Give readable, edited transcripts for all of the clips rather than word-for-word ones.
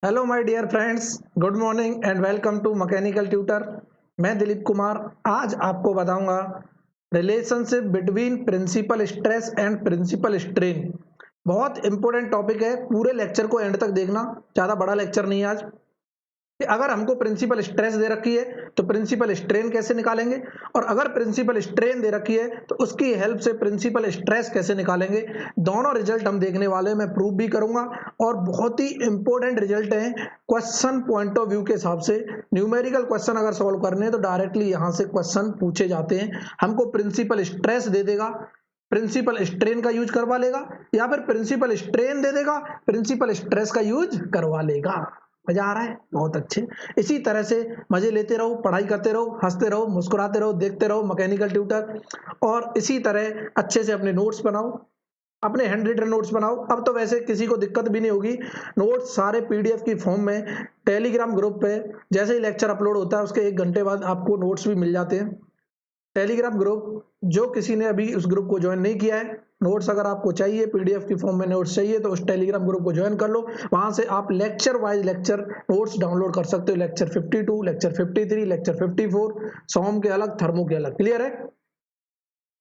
Hello my dear friends, good morning and welcome to Mechanical Tutor. मैं दिलीप कुमार आज आपको बताऊंगा relationship between principal stress and principal strain. बहुत important topic है, पूरे लेक्चर को एंड तक देखना। ज़्यादा बड़ा लेक्चर नहीं है आज। कि अगर हमको प्रिंसिपल स्ट्रेस दे रखी है तो प्रिंसिपल स्ट्रेन कैसे निकालेंगे, और अगर प्रिंसिपल स्ट्रेन दे रखी है तो उसकी हेल्प से प्रिंसिपल स्ट्रेस कैसे निकालेंगे। दोनों रिजल्ट हम देखने वाले हैं, मैं प्रूव भी करूंगा और बहुत ही इंपॉर्टेंट रिजल्ट है क्वेश्चन पॉइंट ऑफ व्यू के हिसाब से। न्यूमेरिकल क्वेश्चन अगर सॉल्व करने हैं तो डायरेक्टली यहां से क्वेश्चन पूछे जाते हैं। हमको प्रिंसिपल स्ट्रेस दे देगा, प्रिंसिपल स्ट्रेन का यूज करवा लेगा, या फिर प्रिंसिपल स्ट्रेन दे देगा, प्रिंसिपल स्ट्रेस का यूज करवा लेगा। मजा आ रहा है? बहुत अच्छे। इसी तरह से मजे लेते रहो, पढ़ाई करते रहो, हंसते रहो, मुस्कुराते रहो, देखते रहो मैकेनिकल ट्यूटर। और इसी तरह अच्छे से अपने नोट्स बनाओ, अपने हैंड रिटन नोट्स बनाओ। अब तो वैसे किसी को दिक्कत भी नहीं होगी, नोट्स सारे पीडीएफ की फॉर्म में टेलीग्राम ग्रुप पे जैसे ही लेक्चर अपलोड होता है उसके 1 घंटे बाद आपको नोट्स भी मिल जाते हैं। टेलीग्राम ग्रुप, जो किसी ने अभी उस ग्रुप को ज्वाइन नहीं किया है, नोट्स अगर आपको चाहिए, पीडीएफ की फॉर्म में नोट्स चाहिए तो उस टेलीग्राम ग्रुप को ज्वाइन कर लो। वहां से आप lecture wise lecture notes download कर सकते हो। लेक्चर 52, लेक्चर 53, लेक्चर 54, सोम के अलग, थर्मो के अलग। क्लियर है?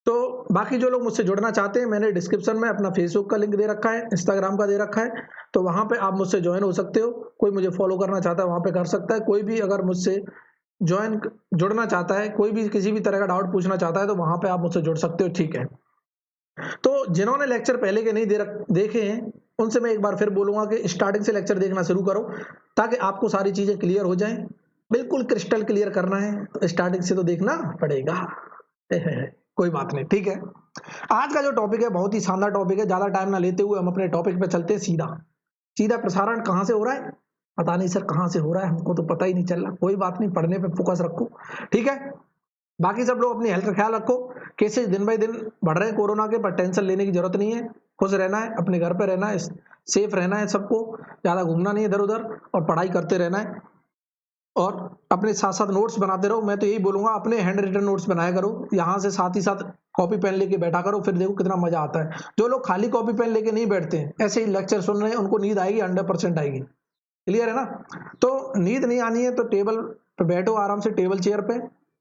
तो बाकी जो लोग मुझसे जुड़ना चाहते हैं, मैंने डिस्क्रिप्शन में अपना फेसबुक का लिंक दे रखा है, इंस्टाग्राम का दे रखा है, तो वहां पे आप मुझसे ज्वाइन हो सकते हो। कोई मुझे फॉलो करना चाहता है वहां पे कर सकता है। कोई भी अगर मुझसे ज्वाइन जुड़ना चाहता है, कोई भी किसी भी तरह का डाउट पूछना चाहता है तो वहां पे आप मुझसे जुड़ सकते हो। ठीक है, तो जिन्होंने लेक्चर पहले के नहीं देखे हैं उनसे मैं एक बार फिर बोलूंगा कि स्टार्टिंग से लेक्चर देखना शुरू करो ताकि आपको सारी चीजें क्लियर हो जाएं। बिल्कुल क्रिस्टल क्लियर करना है तो स्टार्टिंग से तो देखना पड़ेगा। कोई बात नहीं, ठीक है। आज का जो टॉपिक है बहुत ही शानदार टॉपिक है। ज्यादा टाइम ना लेते हुए हम अपने टॉपिक पे चलते हैं। सीधा सीधा प्रसारण कहाँ से हो रहा है पता नहीं सर, कहाँ से हो रहा है हमको तो पता ही नहीं चल रहा। कोई बात नहीं, पढ़ने पे फोकस रखो, ठीक है। बाकी सब लोग अपनी हेल्थ का ख्याल रखो। केसेस दिन बाई दिन बढ़ रहे हैं कोरोना के, पर टेंशन लेने की जरूरत नहीं है। खुश रहना है, अपने घर पे रहना है, सेफ रहना है सबको, ज्यादा घूमना नहीं इधर उधर, और पढ़ाई करते रहना है। और अपने साथ साथ नोट्स बनाते रहो। मैं तो यही बोलूंगा अपने हैंड रिटन नोट्स बनाया करो, यहाँ से साथ ही साथ कॉपी पेन लेके बैठा करो, फिर देखो कितना मजा आता है। जो लोग खाली कॉपी पेन लेके नहीं बैठते हैं, ऐसे ही लेक्चर सुन रहे हैं, उनको नींद आएगी, 100% आएगी। क्लियर है ना? तो नींद नहीं आनी है तो टेबल पे बैठो आराम से, टेबल चेयर पे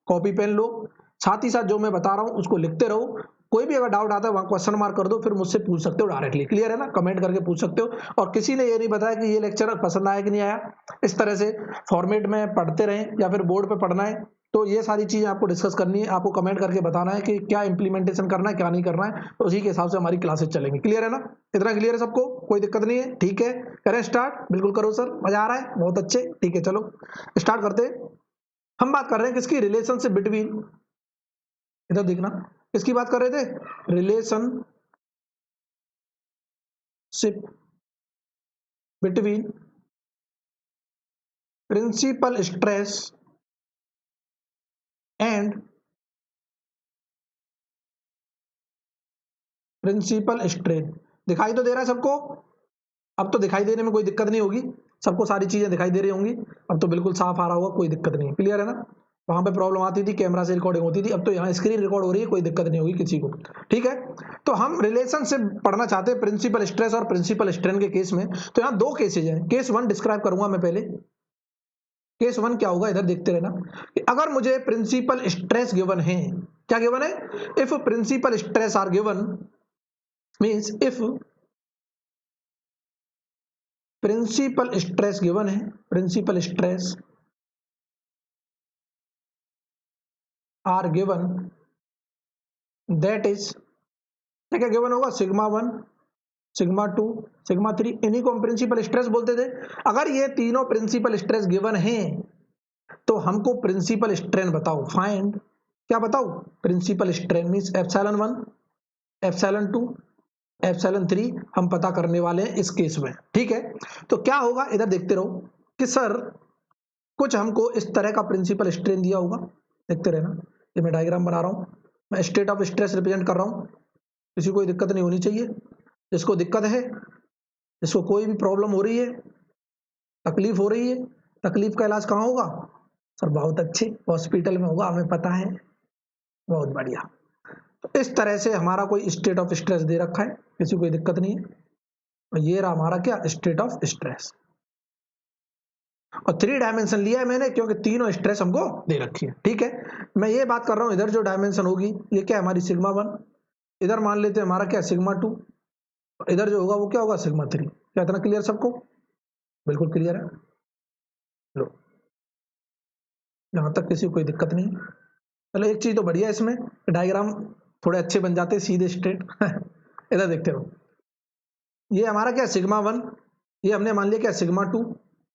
कॉपी पेन लो, साथ ही साथ जो मैं बता रहा हूँ उसको लिखते रहो। कोई भी अगर डाउट आता है वहां क्वेश्चन मार्क कर दो, फिर मुझसे पूछ सकते हो डायरेक्टली। क्लियर है ना? कमेंट करके पूछ सकते हो। और किसी ने ये नहीं बताया कि ये लेक्चर पसंद आया कि नहीं आया, इस तरह से फॉर्मेट में पढ़ते रहें या फिर बोर्ड पे पढ़ना है, तो ये सारी चीजें आपको डिस्कस करनी है। आपको कमेंट करके बताना है कि क्या इंप्लीमेंटेशन करना है, क्या नहीं करना है, तो उसी के हिसाब से हमारी क्लासेस चलेंगी। क्लियर है ना? इतना क्लियर है सबको? कोई दिक्कत नहीं है? ठीक है, करें स्टार्ट। बिल्कुल करो सर, मजा आ रहा है, बहुत अच्छे। ठीक है, चलो स्टार्ट करते हैं। हम बात कर रहे हैं किसकी? रिलेशनशिप बिटवीन, इधर देखना, किसकी बात कर रहे थे? Relationship between principal stress and principal strain. दिखाई तो दे रहा है सबको? अब तो दिखाई देने में कोई दिक्कत नहीं होगी, सबको सारी चीजें दिखाई दे रही होंगी। अब तो बिल्कुल साफ आ रहा होगा, कोई दिक्कत नहीं। क्लियर है ना? वहां पे प्रॉब्लम आती थी, कैमरा से रिकॉर्डिंग होती थी, अब तो यहाँ स्क्रीन रिकॉर्ड हो रही है, कोई दिक्कत नहीं होगी किसी को। ठीक है, तो हम रिलेशनशिप पढ़ना चाहते हैं प्रिंसिपल स्ट्रेस और प्रिंसिपल स्ट्रेन के केस में। तो यहाँ 2 केसेज हैं। केस 1 डिस्क्राइब करूंगा मैं पहले। केस 1 क्या होगा, इधर देखते रहना। कि अगर मुझे प्रिंसिपल स्ट्रेस गिवन है, क्या गिवन है? If principal stress are given, means if principal stress given है, principal stress are given, that is, क्या क्या गिवन होगा? सिग्मा 1, सिग्मा 2, सिग्मा 3, इन्हीं को हम प्रिंसिपल स्ट्रेस बोलते थे। अगर ये तीनों प्रिंसिपल स्ट्रेस गिवन हैं तो हमको प्रिंसिपल स्ट्रेन बताओ, फाइंड। क्या बताओ? Principal strain means epsilon 1, epsilon 2, epsilon 3 हम पता करने वाले हैं इस केस में। ठीक है, तो क्या होगा, इधर देखते रहो कि सर कुछ हमको इस तरह का प्रिंसिपल स्ट्रेन दिया होगा। देखते रहना, ये मैं डायग्राम बना रहा हूँ, मैं स्टेट ऑफ स्ट्रेस रिप्रेजेंट कर रहा हूँ। किसी को कोई दिक्कत नहीं होनी चाहिए। जिसको दिक्कत है, जिसको कोई भी प्रॉब्लम हो रही है, तकलीफ हो रही है, तकलीफ का इलाज कहाँ होगा? सर बहुत अच्छे, हॉस्पिटल में होगा, हमें पता है। बहुत बढ़िया। तो इस तरह से हमारा कोई स्टेट ऑफ स्ट्रेस दे रखा है, किसी को कोई दिक्कत नहीं है। ये रहा हमारा क्या? State of stress. और 3 डायमेंशन लिया है मैंने क्योंकि तीनों स्ट्रेस हमको दे रखी है। ठीक है, मैं ये बात कर रहा हूँ, इधर जो डायमेंशन होगी ये क्या है हमारी सिग्मा 1, इधर मान लेते हैं हमारा क्या सिग्मा 2, इधर जो होगा वो क्या होगा सिग्मा 3। क्या इतना क्लियर सबको? बिल्कुल क्लियर है। लो, यहाँ तक किसी को कोई दिक्कत नहीं। चलो एक चीज तो बढ़िया है इसमें, डायग्राम थोड़े अच्छे बन जाते हैं सीधे स्ट्रेट। इधर देखते रहो, ये हमारा क्या सिग्मा 1, ये हमने मान लिया क्या सिग्मा 2,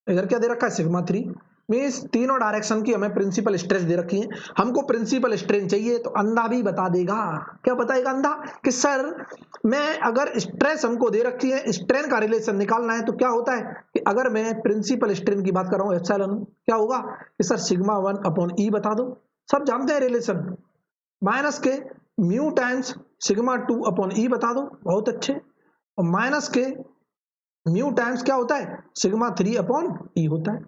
इधर क्या दे रखा है सिग्मा 3। मीन्स तीनों डायरेक्शन की हमें प्रिंसिपल स्ट्रेस दे रखी है। हमको प्रिंसिपल स्ट्रेन चाहिए तो अंधा भी बता देगा। क्या बताएगा अंधा? कि सर मैं अगर स्ट्रेस हमको दे रखी है, स्ट्रेन का रिलेशन निकालना है, तो क्या होता है कि अगर मैं प्रिंसिपल स्ट्रेन की बात कर रहा हूँ एप्सिलॉन, क्या होगा कि सर सिग्मा 1 अपॉन ई बता दो, सब जानते हैं रिलेशन, माइनस के म्यू टाइम्स सिग्मा 2 अपॉन ई बता दो, बहुत अच्छे, और माइनस के म्यू टाइम्स क्या होता है सिग्मा 3 अपॉन ई होता है।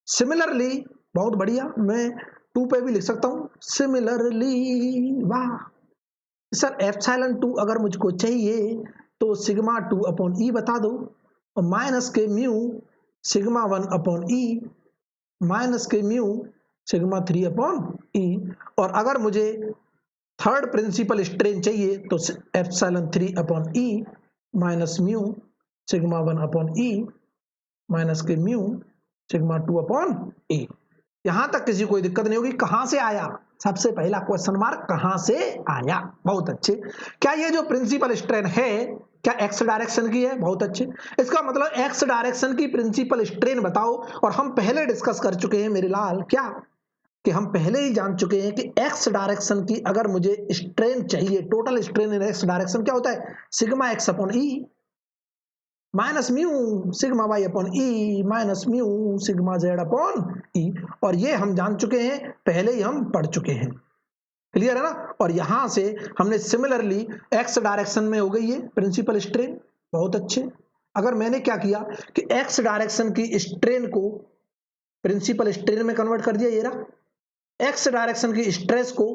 सिमिलरली, बहुत बढ़िया, मैं 2 पे भी लिख सकता हूं सिमिलरली। वाह सर, एप्सिलॉन 2 अगर मुझको चाहिए तो सिग्मा 2 अपॉन ई बता दो, और माइनस के mu sigma 1 upon E, minus के म्यू सिग्मा 3 अपॉन ई। और अगर मुझे थर्ड प्रिंसिपल स्ट्रेन चाहिए तो epsilon 3 upon E minus mu sigma 1 upon E minus के म्यू सिग्मा 2 अपॉन ए। यहां तक किसी कोई दिक्कत नहीं होगी। कहां से आया? सबसे पहला क्वेश्चन मार्क, कहां से आया? बहुत अच्छे। क्या ये जो प्रिंसिपल स्ट्रेन है क्या एक्स डायरेक्शन की है? बहुत अच्छे। इसका मतलब एक्स डायरेक्शन की प्रिंसिपल स्ट्रेन बताओ। और हम पहले डिस्कस कर चुके हैं मेरे लाल, क्या कि हम पहले ही जान चुके हैं कि एक्स डायरेक्शन की अगर मुझे स्ट्रेन चाहिए, total strain in x direction क्या होता है sigma x upon E minus mu sigma y upon E minus mu sigma z upon E. और ये हम जान चुके हैं, पहले ही हम पढ़ चुके हैं। क्लियर है ना? और यहां से हमने सिमिलरली एक्स डायरेक्शन में हो गई है प्रिंसिपल स्ट्रेन, बहुत अच्छे। अगर मैंने क्या किया कि एक्स डायरेक्शन की स्ट्रेन को प्रिंसिपल स्ट्रेन में कन्वर्ट कर दिया, ये रहा एक्स डायरेक्शन की स्ट्रेस को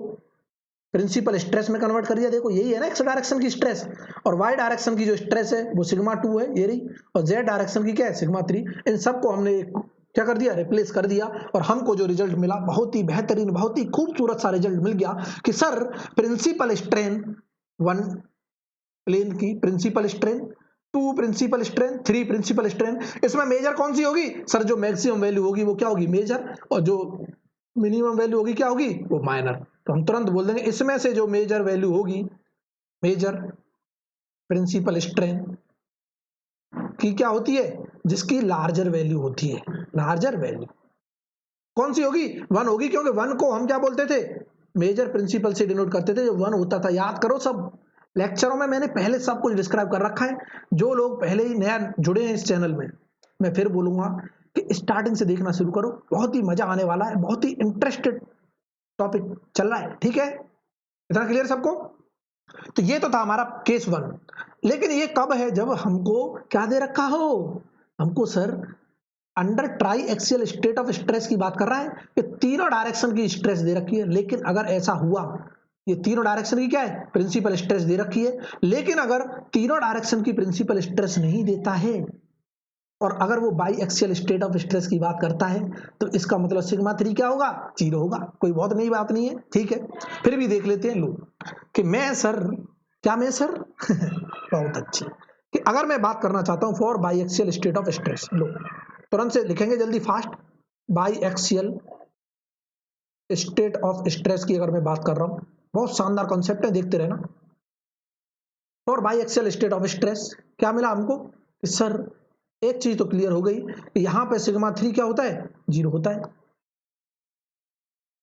प्रिंसिपल स्ट्रेस में कन्वर्ट कर दिया। देखो यही है ना एक्स डायरेक्शन की स्ट्रेस, और वाई डायरेक्शन की जो स्ट्रेस है वो सिग्मा 2 है, ये रही, और जेड डायरेक्शन की क्या है सिग्मा 3। इन सबको हमने क्या कर दिया, रिप्लेस कर दिया, और हमको जो रिजल्ट मिला बहुत ही बेहतरीन, बहुत ही खूबसूरत सा रिजल्ट मिल गया कि सर प्रिंसिपल स्ट्रेन 1 प्लेन की principal strain, 2 principal strain, 3 principal strain. इसमें मेजर कौन सी होगी सर? जो मैक्सिमम वैल्यू होगी वो क्या होगी मेजर, और जो मिनिमम वैल्यू होगी क्या होगी वो माइनर। तो हम तुरंत बोल देंगे इसमें से जो मेजर वैल्यू होगी, मेजर प्रिंसिपल स्ट्रेन की क्या होती है, जिसकी लार्जर वैल्यू होती है, लार्जर वैल्यू कौन सी होगी 1 होगी, क्योंकि 1 को हम क्या बोलते थे मेजर प्रिंसिपल से डिनोट करते थे, जो 1 होता था। याद करो, सब लेक्चरों में मैंने पहले सब कुछ डिस्क्राइब कर रखा है। जो लोग पहले ही नया जुड़े हैं इस चैनल में, मैं फिर बोलूंगा कि स्टार्टिंग से देखना शुरू करो, बहुत ही मजा आने वाला है, बहुत ही इंटरेस्टेड टॉपिक चल रहा है। ठीक है, इतना क्लियर सबको? तो ये तो था हमारा केस 1। लेकिन ये कब है? जब हमको क्या दे रखा हो, हमको sir under try axial state of stress की बात कर रहा है कि तीनों डायरेक्शन की स्ट्रेस दे रखी है। लेकिन अगर ऐसा हुआ, ये तीनों डायरेक्शन की क्या है प्रिंसिपल स्ट्रेस दे रखी है, लेकिन अगर तीनों डायरेक्शन की प्रिंसिपल स्ट्रेस नहीं देता है, और अगर वो by axial state of stress की बात करता है, तो इसका मतलब सिग्मा 3 क्या होगा 0 होगा। कोई बहुत नई बात नहीं है, ठीक है। फिर भी देख लेते हैं लो कि मैं सर क्या, मैं सर बहुत अच्छी, कि अगर मैं बात करना चाहता हूं for by axial state of stress, लो तुरंत से लिखेंगे जल्दी fast, by axial state of stress की अगर मैं बात कर रहा हूं, बहुत शानदार कॉन्सेप्ट है, देखते रहना। For by axial state of stress क्या मिला हमको कि सर एक चीज तो क्लियर हो गई, यहां पे सिग्मा 3 क्या होता है 0 होता है,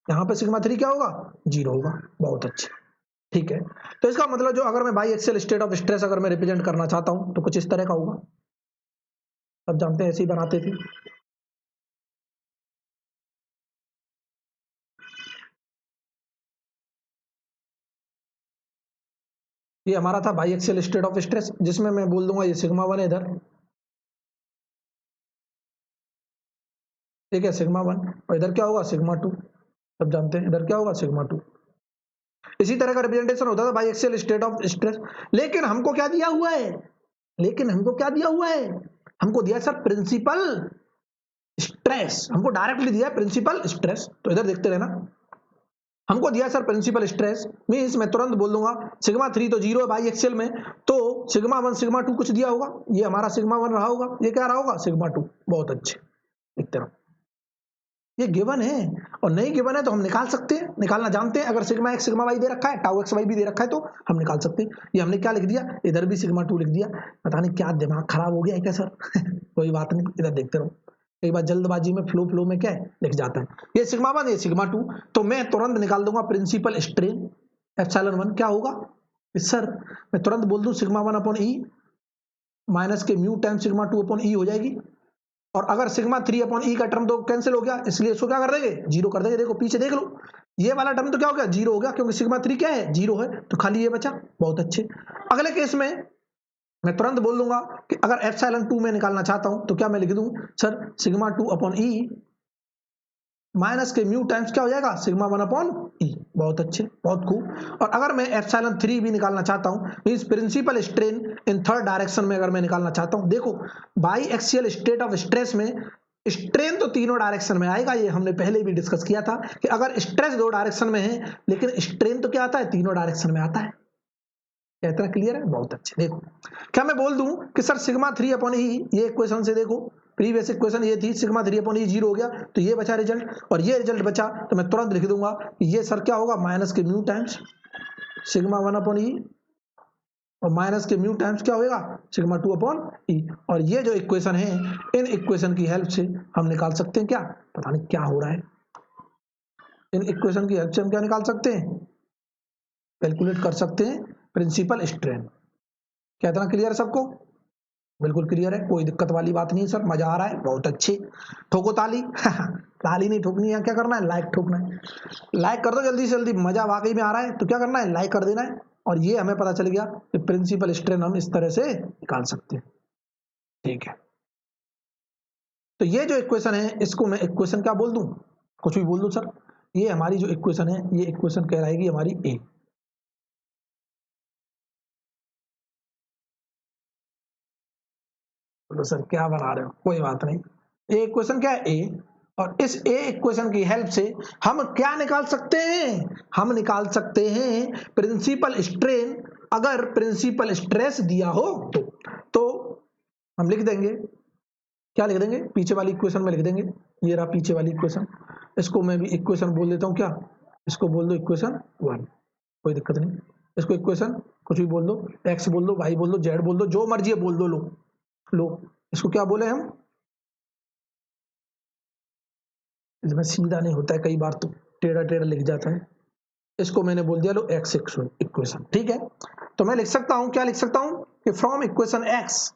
यहां पे सिग्मा 3 क्या होगा 0 होगा। बहुत अच्छे, ठीक है। तो इसका मतलब जो अगर मैं by axial state of stress अगर मैं रिप्रेजेंट करना चाहता हूं तो कुछ इस तरह का होगा, सब जानते हैं ऐसे ही बनाते थे। ये हमारा था by axial state of stress, जिसमें मैं बोल दूंगा ये सिग्मा 1 है इधर, ठीक है सिग्मा 1, और इधर क्या होगा सिग्मा 2, सब जानते हैं इधर क्या होगा सिग्मा 2। इसी तरह का रिप्रेजेंटेशन होता था by axial state of stress. लेकिन हमको क्या दिया हुआ है, लेकिन हमको क्या दिया हुआ है, हमको दिया सर प्रिंसिपल स्ट्रेन स्ट्रेस, हमको डायरेक्टली दिया है प्रिंसिपल स्ट्रेस, तो इधर देखते रहना। हमको दिया सर प्रिंसिपल स्ट्रेस, मीन्स मैं तुरंत बोल दूंगा सिग्मा 3 तो 0 है बाई एक्सियल में, तो सिग्मा 1 सिग्मा 2 कुछ दिया होगा, ये हमारा सिग्मा 1 रहा होगा, ये क्या रहा होगा सिग्मा 2। बहुत अच्छे, देखते रहो, ये गिवन है, और नहीं गिवन है तो हम निकाल सकते हैं, निकालना जानते हैं। अगर sigma x sigma why they रखा है, टाउ एक्स वाई भी दे रखा है, तो हम निकाल सकते हैं। ये हमने क्या लिख दिया, इधर भी सिग्मा 2 लिख दिया, पता नहीं क्या दिमाग खराब हो गया है क्या सर कोई बात नहीं, इधर देखते रहो, कई बार जल्दबाजी में फ्लो में क्या है लिख जाता है। ये सिग्मा 1 ये सिग्मा 2, तो मैं तुरंत निकाल दूंगा प्रिंसिपल स्ट्रेन एप्सिलॉन 1 क्या होगा सर, मैं तुरंत बोल दूं सिग्मा 1 अपॉन ई माइनस के म्यू टाइम सिग्मा 2 अपॉन ई हो जाएगी, और अगर सिग्मा 3 अपॉन ई का टर्म तो कैंसिल हो गया, इसलिए इसको क्या कर देंगे, जीरो कर देंगे। देखो पीछे देख लो, ये वाला टर्म तो क्या हो गया, जीरो हो गया, क्योंकि सिग्मा 3 क्या है, जीरो है, तो खाली ये बचा। बहुत अच्छे, अगले केस में मैं तुरंत बोल दूंगा कि अगर एप्सिलॉन 2 में निकालना चाहता हूं तो क्या मैं लिख दूं sir, sigma 2 upon E minus के म्यू टाइम्स क्या हो जाएगा, सिग्मा 1 अपॉन ई। बहुत अच्छे, बहुत खूब। और अगर मैं एप्सिलॉन 3 भी निकालना चाहता हूं, means principal strain in third direction में अगर मैं निकालना चाहता हूं, देखो by axial state of stress में स्ट्रेन तो तीनों डायरेक्शन में आएगा, ये हमने पहले भी डिस्कस किया था कि अगर स्ट्रेस दो डायरेक्शन में है, लेकिन स्ट्रेन तो क्या आता है, तीनों डायरेक्शन में आता है। क्या इतना क्लियर है, बहुत अच्छे। देखो क्या मैं बोल दूं कि सर सिग्मा 3 अपॉन ई, ये इक्वेशन से देखो, प्रीवियस इक्वेशन ये थी सिग्मा 3 अपॉन ई जीरो हो गया, तो ये बचा रिजल्ट, और ये रिजल्ट बचा, तो मैं तुरंत लिख दूंगा कि ये सर क्या होगा, माइनस के mu times sigma 1 upon E, और माइनस के म्यू टाइम्स क्या होगा, सिग्मा 2 अपॉन ई। और ये जो इक्वेशन है, इन इक्वेशन की हेल्प से हम निकाल सकते हैं क्या, पता नहीं क्या हो रहा है, इन इक्वेशन की हेल्प से हम क्या निकाल सकते हैं, कैलकुलेट कर सकते हैं प्रिंसिपल स्ट्रेन। क्या इतना क्लियर है सबको, बिल्कुल क्लियर है, कोई दिक्कत वाली बात नहीं है सर, मजा आ रहा है, बहुत अच्छे। ठोको ताली ताली नहीं ठोकनी है, क्या करना है, लाइक ठोकना है। लाइक कर दो जल्दी से जल्दी, मजा वाकई में आ रहा है, तो क्या करना है, लाइक कर देना है। और ये हमें पता चल गया कि प्रिंसिपल स्ट्रेन हम इस तरह से निकाल सकते हैं, ठीक है। तो ये जो इक्वेशन है, इसको मैं इक्वेशन क्या बोल दूं, कुछ भी बोल दूं सर, ये हमारी जो इक्वेशन है, ये इक्वेशन कहलाएगी हमारी ए। तो सर क्या बना रहे हो, कोई बात नहीं, ये इक्वेशन क्या है, ए। और इस ए इक्वेशन की हेल्प से हम क्या निकाल सकते हैं, हम निकाल सकते हैं प्रिंसिपल स्ट्रेन अगर प्रिंसिपल स्ट्रेस दिया हो तो हम लिख देंगे, क्या लिख देंगे, पीछे वाली इक्वेशन में लिख देंगे, ये रहा पीछे वाली इक्वेशन, इसको मैं भी इक्वेशन बोल देता हूँ, क्या इसको बोल दो इक्वेशन 1, कोई दिक्कत नहीं, इसको इक्वेशन कुछ भी बोल दो, एक्स बोल दो, वाई बोल दो, जेड बोल दो, जो मर्जी है बोल दो, लो इसको क्या बोले हम, इसमें सीधा नहीं होता है, कई बार तो टेढ़ा टेढ़ा लिख जाता है, इसको मैंने बोल दिया लो एक्स इक्वेशन, ठीक है। तो मैं लिख सकता हूं, क्या लिख सकता हूं कि from equation X,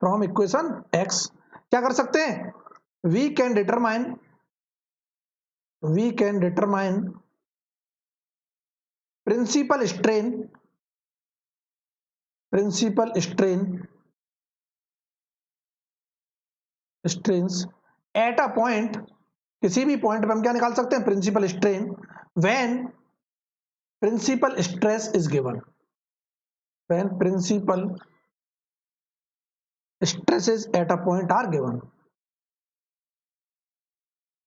from equation X क्या कर सकते हैं, we can determine principal strains at a point, किसी भी पॉइंट पे हम क्या निकाल सकते हैं, principal strain when principal stress is given, when principal stresses at a point are given,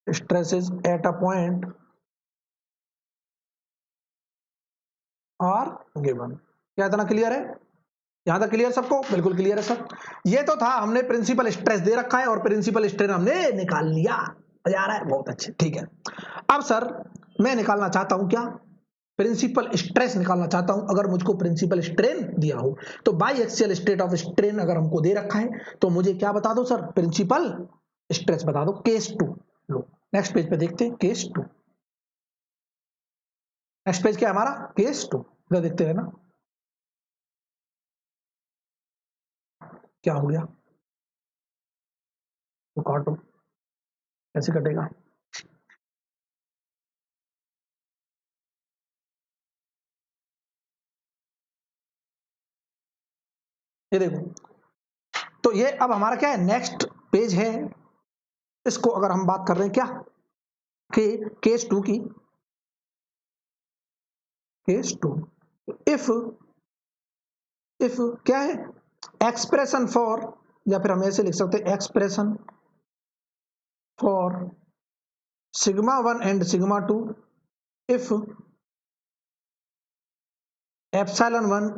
stresses at a point are given। क्या इतना क्लियर है, यहां तक क्लियर सबको, बिल्कुल क्लियर है सर। ये तो था, हमने प्रिंसिपल स्ट्रेस दे रखा है और प्रिंसिपल स्ट्रेन हमने निकाल लिया, मजा आ रहा है, बहुत अच्छे, ठीक है। अब सर मैं निकालना चाहता हूं क्या, प्रिंसिपल स्ट्रेस निकालना चाहता हूं, अगर मुझको प्रिंसिपल स्ट्रेन दिया हो, तो by axial state of strain अगर हमको दे रखा है, तो मुझे क्या बता दो सर, प्रिंसिपल स्ट्रेस बता दो, केस 2। लो नेक्स्ट पेज पे देखते हैं, केस 2, नेक्स्ट पेज क्या है हमारा, केस 2, इधर देखते हैं ना क्या हो गया, तो काटो, कैसे कटेगा, ये देखो, तो ये अब हमारा क्या है, नेक्स्ट पेज है, इसको अगर हम बात कर रहे हैं क्या, कि केस 2 की, केस 2, इफ क्या है, एक्सप्रेशन फॉर, या फिर हम ऐसे लिख सकते हैं expression for sigma 1 and sigma 2 if epsilon 1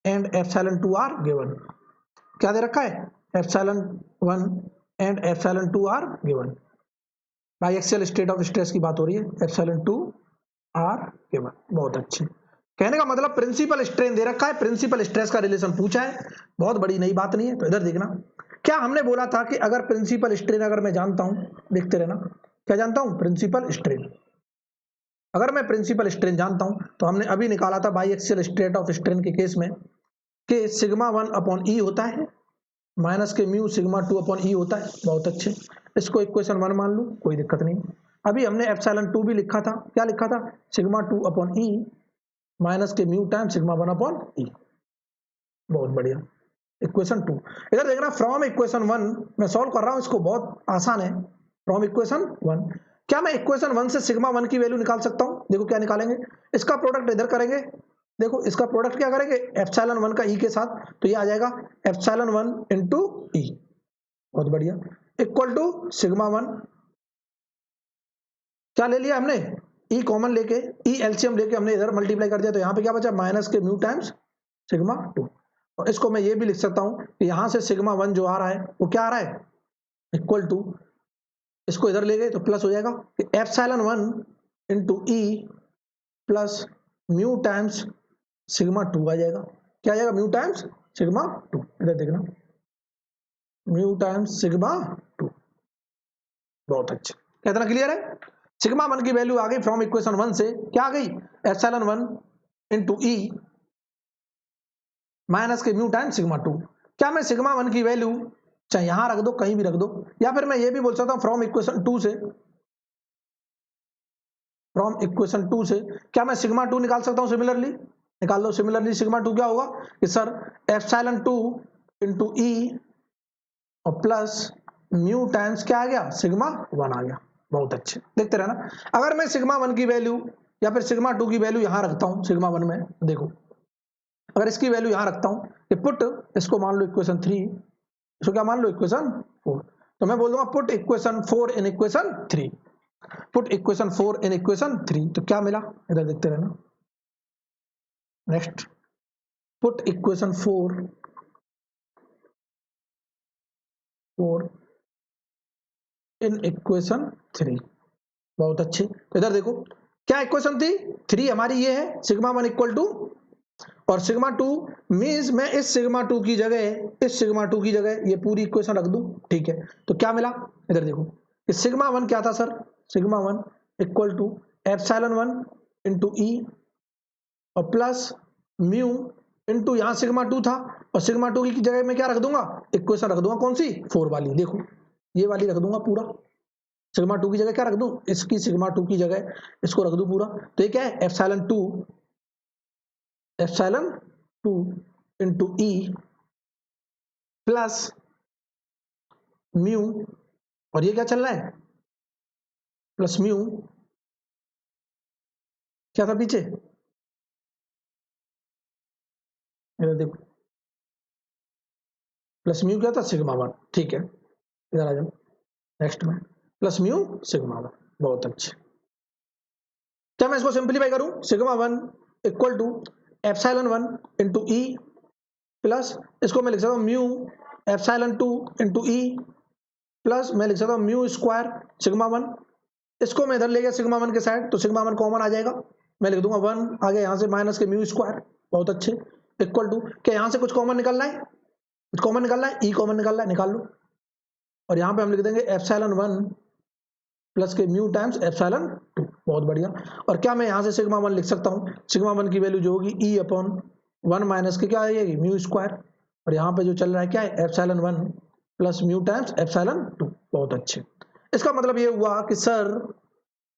and epsilon 2 are given. क्या दे रखा है? Epsilon 1 and epsilon 2 are given. By axial state of stress की बात हो रही है, एप्सिलॉन 2 आर गिवन। बहुत अच्छे। कहने का मतलब प्रिंसिपल स्ट्रेन दे रखा है, प्रिंसिपल स्ट्रेस का रिलेशन पूछा है, बहुत बड़ी नई बात नहीं है। तो इधर देखना, क्या हमने बोला था कि अगर प्रिंसिपल स्ट्रेन अगर मैं जानता हूं, देखते रहना, क्या जानता हूं? Principal strain. अगर मैं प्रिंसिपल स्ट्रेन जानता हूं तो हमने अभी निकाला था by axial state of strain के केस में कि सिग्मा 1 अपॉन ई होता है माइनस के म्यू सिग्मा 2 अपॉन ई होता है। बहुत अच्छे, इसको इक्वेशन 1 मान लूं, कोई दिक्कत नहीं। अभी हमने एप्सिलॉन 2 भी लिखा था, क्या लिखा था? सिग्मा 2 अपॉन ई माइनस के म्यू टाइम सिग्मा 1 अपॉन ई। बहुत बढ़िया, इक्वेशन 2। इधर देखना, फ्रॉम इक्वेशन 1 मैं सॉल्व कर रहा हूं इसको, बहुत आसान है। फ्रॉम इक्वेशन 1, क्या मैं इक्वेशन 1 से सिग्मा 1 की वैल्यू निकाल सकता हूं? देखो क्या निकालेंगे, इसका प्रोडक्ट इधर करेंगे, देखो इसका प्रोडक्ट क्या करेंगे? एप्सिलॉन 1 का ई के साथ, तो ये आ जाएगा एप्सिलॉन 1 इंटू ई। बहुत बढ़िया, इक्वल टू सिग्मा 1, क्या ले लिया हमने? ई कॉमन लेके, ई एलसीएम लेके हमने इधर मल्टीप्लाई कर दिया, तो यहाँ पे क्या बचा? माइनस के म्यू टाइम्स सिग्मा 2। और इसको मैं ये भी लिख सकता हूँ कि यहाँ से सिग्मा 1 जो आ रहा है वो क्या आ रहा है? इक्वल टू, इसको इधर ले गए तो प्लस हो जाएगा कि epsilon 1 into E plus mu times sigma 2 आ जाएगा। क्या आ जाएगा? Mu times sigma 2। इधर देखना, म्यू टाइम्स सिग्मा 2। बहुत अच्छे, कितना क्लियर है? सिग्मा 1 की वैल्यू आ गई फ्रॉम इक्वेशन 1 से, क्या आ गई? एप्सिलॉन 1 इंटू ई माइनस के म्यू टाइम्स सिग्मा 2। क्या मैं सिग्मा 1 की वैल्यू चाहे यहां रख दो, कहीं भी रख दो, या फिर मैं ये भी बोल सकता हूं फ्रॉम इक्वेशन 2 से, फ्रॉम इक्वेशन 2 से क्या मैं सिग्मा 2 निकाल सकता हूं? सिमिलरली निकाल लो। सिमिलरली सिग्मा 2 क्या होगा कि सर एप्सिलॉन 2 इंटू ई और प्लस म्यू टाइम्स क्या आ गया? सिग्मा 1 आ गया। बहुत अच्छे, देखते रहना। अगर मैं सिग्मा 1 की वैल्यू या फिर सिग्मा 2 की वैल्यू यहां रखता हूं सिग्मा 1 में, देखो अगर इसकी वैल्यू यहां रखता हूं कि पुट, इसको मान लो इक्वेशन 3, इसको क्या मान लो? इक्वेशन 4। तो मैं बोल दूंगा put equation 4 in equation 3, put equation 4 in equation 3। तो क्या मिला? इधर देखते रहना। Next, put equation 4 in equation 3। बहुत अच्छे, तो इधर देखो क्या इक्वेशन थी? 3 हमारी ये है, सिग्मा 1 इक्वल टू, और सिग्मा 2 मीन्स मैं इस सिग्मा 2 की जगह, इस सिग्मा 2 की जगह ये पूरी इक्वेशन रख दूं, ठीक है। तो क्या मिला? इधर देखो कि सिग्मा 1 क्या था sir? Sigma 1 equal to epsilon 1 into E और प्लस म्यू इंटू यहाँ सिग्मा 2 था, और सिग्मा 2 की जगह में क्या रख दूंगा? इक्वेशन रख दूंगा, कौन सी? 4 वाली। देखो ये वाली रख दूंगा पूरा, सिग्मा 2 की जगह क्या रख दूं? इसकी सिग्मा 2 की जगह इसको रख दूं पूरा। तो ये क्या है? Epsilon 2 into E plus mu, और ये क्या चल रहा है? प्लस म्यू, क्या था पीछे? इधर देखो, प्लस म्यू क्या था? सिग्मा 1, ठीक है। इधर आ जाओ नेक्स्ट में, प्लस म्यू सिग्मा 1। बहुत अच्छे, क्या मैं इसको सिंप्लीफाई करूं? Sigma 1 equal to epsilon 1 into E plus, इसको मैं लिख सकता हूं mu epsilon 2 into E plus मैं लिख सकता हूं म्यू स्क्वायर सिग्मा 1। इसको मैं इधर ले गया सिग्मा 1 के साइड, तो सिग्मा 1 कॉमन आ जाएगा, मैं लिख दूंगा 1 आ गया यहाँ से माइनस के म्यू स्क्वायर। बहुत अच्छे, इक्वल टू, क्या यहाँ से कुछ कॉमन निकलना है? कुछ कॉमन निकलना है, ई कॉमन निकलना है, निकाल लो। और यहाँ पे हम लिख देंगे एप्सिलॉन 1 प्लस के म्यू टाइम्स एप्सिलॉन 2। बहुत बढ़िया। और क्या मैं यहाँ से सिग्मा 1 लिख सकता हूँ? सिग्मा 1 की वैल्यू जो होगी ई अपॉन 1 माइनस के क्या आएगी? Mu square. और यहाँ पे जो चल रहा है क्या है? Epsilon 1 plus mu times epsilon 2। बहुत अच्छे, इसका मतलब ये हुआ कि सर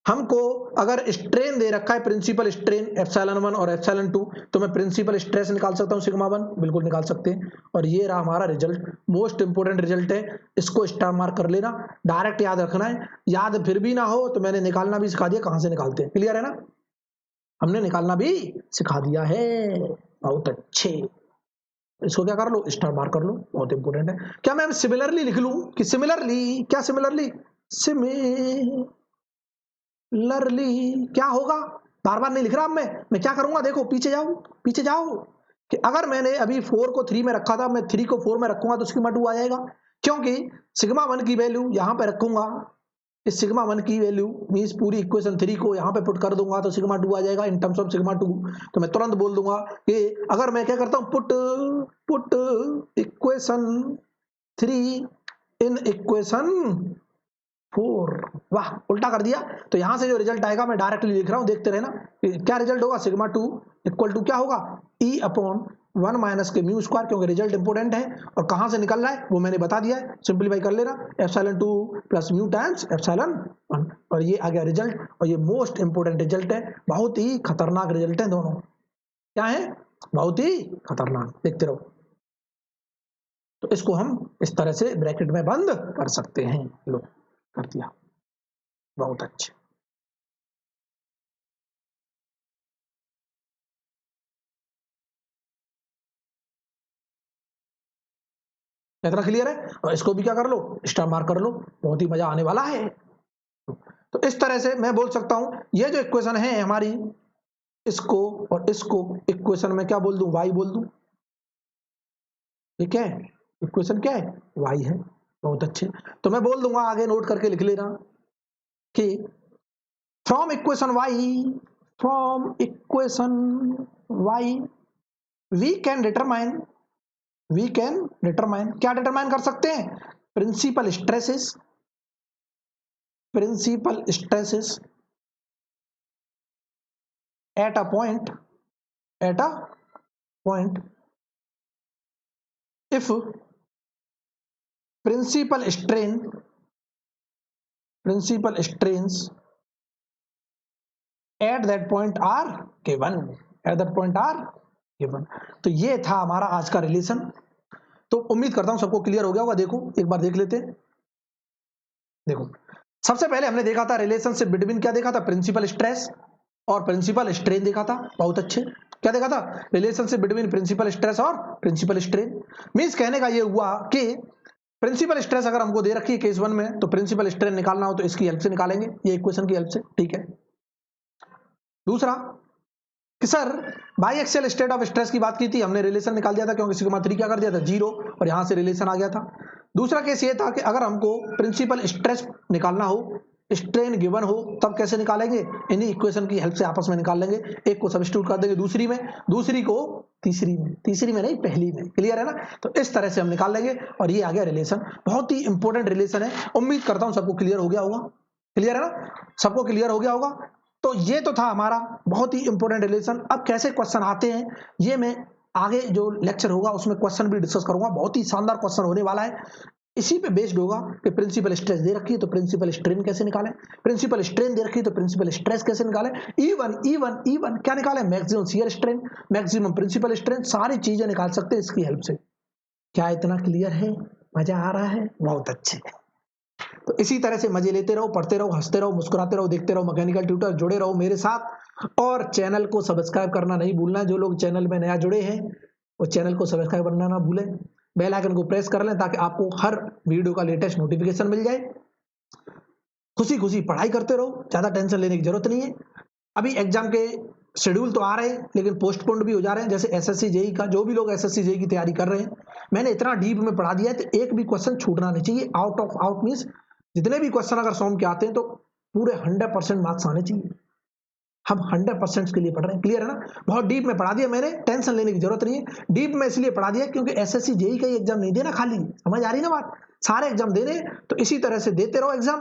हमको अगर स्ट्रेन दे रखा है, प्रिंसिपल स्ट्रेन एप्सिलॉन 1 और एप्सिलॉन 2, तो मैं प्रिंसिपल स्ट्रेस निकाल सकता हूं सिग्मा 1, बिल्कुल निकाल सकते हैं। और ये रहा हमारा रिजल्ट, मोस्ट इंपोर्टेंट रिजल्ट है, इसको स्टार मार्क कर लेना, डायरेक्ट याद रखना है। याद फिर भी ना हो तो मैंने निकालना भी सिखा दिया, कहां से निकालते हैं, क्लियर है ना? हमने निकालना भी सिखा दिया है। बहुत अच्छे, इसको क्या कर लो, स्टार मार्क कर लो, बहुत इंपॉर्टेंट है। क्या मैं सिमिलरली लिख लूं कि सिमिलरली, क्या सिमिलरली, सिमिलरली क्या होगा, बार बार नहीं लिख रहा अब मैं क्या करूंगा, देखो पीछे जाओ, पीछे जाओ, कि अगर मैंने अभी 4 को 3 में रखा था, मैं 3 को 4 में रखूंगा तो सिग्मा 2 आ जाएगा, क्योंकि सिग्मा 1 की वैल्यू यहां पे रखूंगा, इस सिग्मा 1 की वैल्यू मींस पूरी इक्वेशन 3 को यहां पे पुट कर दूंगा तो सिग्मा 2 आ जाएगा इन टर्म्स ऑफ सिग्मा 2। तो मैं तुरंत बोल दूंगा कि अगर मैं क्या करता हूं, पुट इक्वेशन 3 इन इक्वेशन 4, वाह उल्टा कर दिया। तो यहां से जो रिजल्ट आएगा मैं डायरेक्टली लिख रहा हूं, देखते रहना क्या रिजल्ट होगा, सिग्मा 2 इक्वल टू क्या होगा, ई अपॉन 1 माइनस के म्यू स्क्वायर, क्योंकि रिजल्ट इंपोर्टेंट है और कहां से निकल रहा है वो मैंने बता दिया है, सिंपलीफाई कर लेना, epsilon 2 plus mu times epsilon 1, और ये आ गया रिजल्ट, और ये मोस्ट इंपोर्टेंट रिजल्ट है, बहुत ही खतरनाक रिजल्ट है दोनों, क्या है, बहुत ही खतरनाक, देखते रहो। तो इसको हम इस तरह से ब्रैकेट में बंद कर सकते हैं, लो कर दिया, बहुत अच्छे। इतना क्लियर है, और इसको भी क्या कर लो, स्टार मार्क कर लो, बहुत ही मजा आने वाला है। तो इस तरह से मैं बोल सकता हूं ये जो इक्वेशन है हमारी, इसको और इसको इक्वेशन में क्या बोल दूं, y बोल दूं, ठीक है, इक्वेशन क्या है, y है, बहुत अच्छे। तो मैं बोल दूंगा, आगे नोट करके लिख लेना कि from equation y we can determine क्या डिटरमाइन कर सकते हैं, principal stresses at a point if principal strains at that point are given, तो ये था हमारा आज का रिलेशन। तो उम्मीद करता हूं सबको क्लियर हो गया होगा। देखो एक बार देख लेते हैं। देखो सबसे पहले हमने देखा था रिलेशनशिप बिटवीन, क्या देखा था, प्रिंसिपल स्ट्रेस और प्रिंसिपल स्ट्रेन देखा था, बहुत अच्छे। क्या देखा था, रिलेशनशिप बिटवीन प्रिंसिपल स्ट्रेस और प्रिंसिपल स्ट्रेन। मींस कहने का ये हुआ कि प्रिंसिपल स्ट्रेस अगर हमको दे रखी है केस 1 में, तो प्रिंसिपल स्ट्रेन निकालना हो तो इसकी हेल्प से निकालेंगे, ये इक्वेशन की हेल्प से, ठीक है। दूसरा कि sir by axial state of stress की बात की थी हमने, रिलेशन निकाल दिया था क्योंकि सिग्मा 3 क्या कर दिया था 0, और यहां से रिलेशन आ गया था। दूसरा केस ये था कि अगर हमको प्रिंसिपल स्ट्रेस निकालना हो, स्ट्रेन गिवन हो, तब कैसे निकालेंगे, इन्हीं इक्वेशन की हेल्प से आपस में निकाल लेंगे। एक को सब्स्टिट्यूट कर देंगे दूसरी में, दूसरी को तीसरी में नहीं पहली में, क्लियर है ना। तो इस तरह से हम निकाल लेंगे और ये आ गया रिलेशन। बहुत ही इंपॉर्टेंट रिलेशन है, उम्मीद करता हूं सबको क्लियर हो गया होगा, क्लियर है ना, सबको क्लियर हो गया होगा। तो ये तो था हमारा बहुत ही इंपॉर्टेंट रिलेशन। अब कैसे क्वेश्चन आते हैं ये मैं आगे जो लेक्चर होगा उसमें क्वेश्चन भी डिस्कस करूंगा, बहुत ही शानदार क्वेश्चन होने वाला है। इसी पे बेस्ड होगा कि प्रिंसिपल स्ट्रेस दे रखी है तो प्रिंसिपल स्ट्रेन कैसे निकालें, प्रिंसिपल स्ट्रेन दे रखी है तो प्रिंसिपल स्ट्रेस कैसे निकालें, इवन क्या निकालें, maximum shear strain, maximum principal strain, सारी चीजें निकाल सकते हैं इसकी हेल्प से। क्या इतना क्लियर है, मजा आ रहा है, बहुत अच्छे। तो इसी तरह से मजे लेते रहो, पढ़ते रहो, हंसते रहो, मुस्कुराते रहो, देखते रहो मैकेनिकल ट्यूटर, जुड़े रहो मेरे साथ, और चैनल को सब्सक्राइब करना नहीं भूलना। जो लोग चैनल में नया जुड़े हैं वो चैनल को सब्सक्राइब करना ना भूलें, बेल आइकन को प्रेस कर लें ताकि आपको हर वीडियो का लेटेस्ट नोटिफिकेशन मिल जाए। खुशी खुशी पढ़ाई करते रहो, ज्यादा टेंशन लेने की जरूरत नहीं है। अभी एग्जाम के शेड्यूल तो आ रहे हैं लेकिन पोस्टपोन्ड भी हो जा रहे हैं, जैसे एसएससी जेई का, जो भी लोग एसएससी जेई की तैयारी कर रहे हैं, मैंने इतना डीप में पढ़ा दिया है तो एक भी क्वेश्चन छूटना नहीं चाहिए। आउट मीन्स जितने भी क्वेश्चन अगर सॉम के आते हैं तो पूरे 100% मार्क्स आने चाहिए। हम 100% के लिए पढ़ रहे हैं, क्लियर है ना। बहुत डीप में पढ़ा दिया मैंने, टेंशन लेने की जरूरत नहीं है। डीप में इसलिए पढ़ा दिया क्योंकि एसएससी जेई का एग्जाम नहीं देना खाली, समझ आ रही ना बात, सारे एग्जाम देने। तो इसी तरह से देते रहो एग्जाम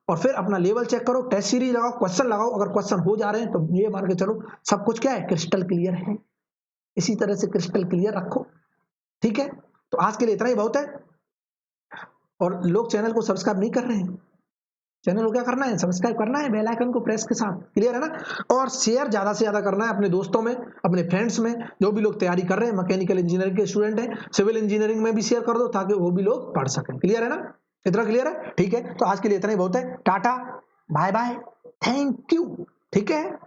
और फिर अपना लेवल चेक करो, टेस्ट सीरीज लगाओ, क्वेश्चन लगाओ। अगर क्वेश्चन हो जा रहे हैं तो ये मान के चलो सब कुछ क्या है, क्रिस्टल क्लियर है। इसी तरह से क्रिस्टल क्लियर रखो, ठीक है। तो आज के लिए इतना ही बहुत है। और लोग चैनल को सब्सक्राइब नहीं कर रहे हैं, चैनल को क्या करना है, सब्सक्राइब करना है बेल आइकन को प्रेस के साथ, क्लियर है ना। और शेयर ज्यादा से ज्यादा करना है अपने दोस्तों में, अपने फ्रेंड्स में, जो भी लोग तैयारी कर रहे हैं, मैकेनिकल इंजीनियरिंग के स्टूडेंट हैं, सिविल इंजीनियरिंग में भी शेयर कर दो ताकि वो भी लोग पढ़ सकें, क्लियर है ना। इतना क्लियर है, ठीक है। तो आज के लिए इतना ही बहुत है, tata bye bye, thank you, ठीक है।